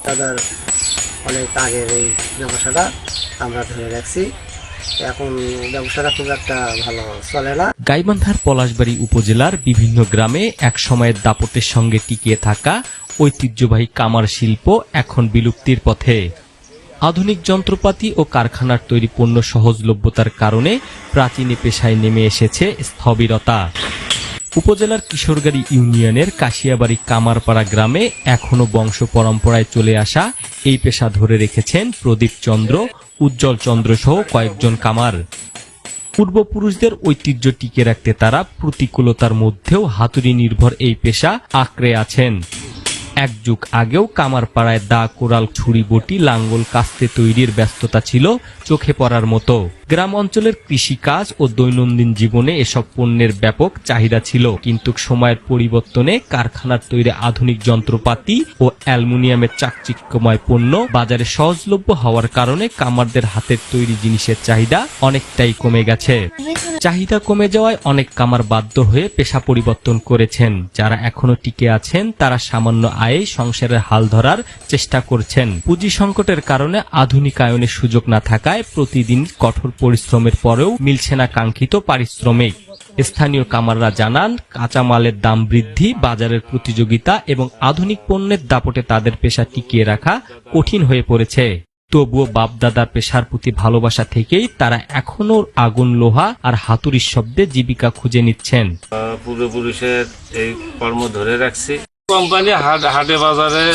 দাদার অনেক আগের এই ব্যবসাটা আমরা ধরে রাখছি। এখন ব্যবসাটা খুব একটা ভালো চলে না। গাইবান্ধার পলাশবাড়ী উপজেলার বিভিন্ন গ্রামে এক সময়ের দাপটের সঙ্গে টিকিয়ে থাকা ঐতিহ্যবাহী কামার শিল্প এখন বিলুপ্তির পথে। আধুনিক যন্ত্রপাতি ও কারখানার তৈরি পণ্য সহজলভ্যতার কারণে প্রাচীন পেশায় নেমে এসেছে স্থবিরতা। উপজেলার কিশোরগাড়ী ইউনিয়নের কাশিয়াবাড়ি কামারপাড়া গ্রামে এখনো বংশ পরম্পরায় চলে আসা এই পেশা ধরে রেখেছেন প্রদীপ চন্দ্র, উজ্জ্বল চন্দ্র সহ কয়েকজন কামার। পূর্বপুরুষদের ঐতিহ্য টিকে রাখতে তারা প্রতিকূলতার মধ্যেও হাতুড়ি নির্ভর এই পেশা আঁকড়ে আছেন। এক যুগ আগেও কামারপাড়ায় দা, কোরাল, ছুরি, বটি, লাঙ্গল কাস্তে তৈরির ব্যস্ততা ছিল চোখে পড়ার মতো। গ্রাম অঞ্চলের কৃষিকাজ ও দৈনন্দিন জীবনে এসব পণ্যের ব্যাপক চাহিদা ছিল, কিন্তু সময়ের পরিবর্তনে কারখানার তৈরি আধুনিক যন্ত্রপাতি ও অ্যালুমিনিয়ামের চাকচিক্যময় পণ্য বাজারে সহজলভ্য হওয়ার কারণে কামারদের হাতের তৈরি জিনিসের চাহিদা অনেকটাই কমে গেছে। চাহিদা কমে যাওয়ায় অনেক কামার বাধ্য হয়ে পেশা পরিবর্তন করেছেন। যারা এখনো টিকে আছেন তারা সামান্য আয়ে সংসারের হাল ধরার চেষ্টা করছেন। পুঁজি সংকটের কারণে আধুনিকায়নের সুযোগ না থাকায় প্রতিদিন কঠোর পরিশ্রমের পরেও মিলছে না কাঙ্ক্ষিত পারিশ্রমিক। স্থানীয় কামাররা জানান, কাঁচামালের দাম বৃদ্ধি, বাজারের প্রতিযোগিতা এবং আধুনিক পণ্যের দাপটে তাদের পেশা টিকিয়ে রাখা কঠিন হয়ে পড়েছে। তবুও বাপদাদার পেশার প্রতি ভালোবাসা থেকেই তারা এখনো আগুন, লোহা আর হাতুড়ির শব্দে জীবিকা খুঁজে নিচ্ছেন। পূর্বপুরুষের এই কর্ম ধরে রাখছি। কোম্পানি হাটে বাজারে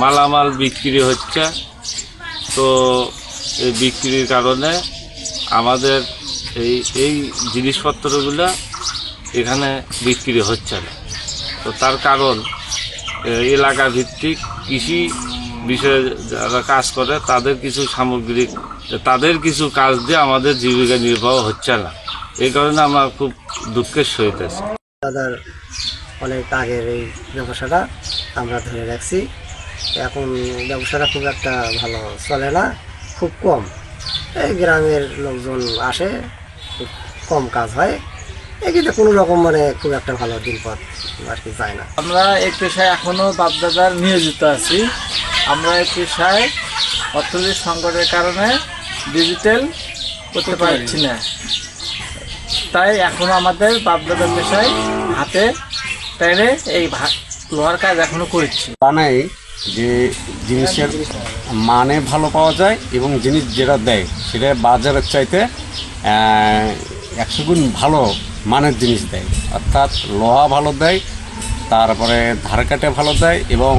মালামাল বিক্রি হচ্ছে, তো এই বিক্রির কারণে আমাদের এই জিনিসপত্রগুলো এখানে বিক্রি হচ্ছে না। তো তার কারণ এলাকা ভিত্তিক কৃষি বিষয়ে যারা কাজ করে তাদের কিছু সামগ্রিক তাদের কিছু কাজ দিয়ে আমাদের জীবিকা নির্বাহ হচ্ছে না। এই কারণে আমরা খুব দুঃখের সহিত আছি। দাদার অনেক আগের এই ব্যবসাটা আমরা ধরে রাখছি। এখন ব্যবসাটা খুব একটা ভালো চলে না, খুব কম। এই গ্রামের লোকজন আসে, খুব কম কাজ হয়। এখানে কোনো রকম খুব একটা ভালো দিনপথ আর কি যায় না। আমরা এই পেশায় এখনো বাপদাদার নিয়োজিত আছি। আমরা এই পেশায় অর্থনৈতিক সংকটের কারণে ডিজিটাল করতে পারছি না, তাই এখনো আমাদের বাপদাদার পেশায় হাতে টাইনে এই লোহার কাজ এখনো করছি। বানাই যে জিনিসের মানে ভালো পাওয়া যায় এবং জিনিস যেটা দেয় সেটা বাজারের চাইতে 100 গুণ ভালো মানের জিনিস দেয়। অর্থাৎ লোহা ভালো দেয়, তারপরে ধার কাটে ভালো দেয় এবং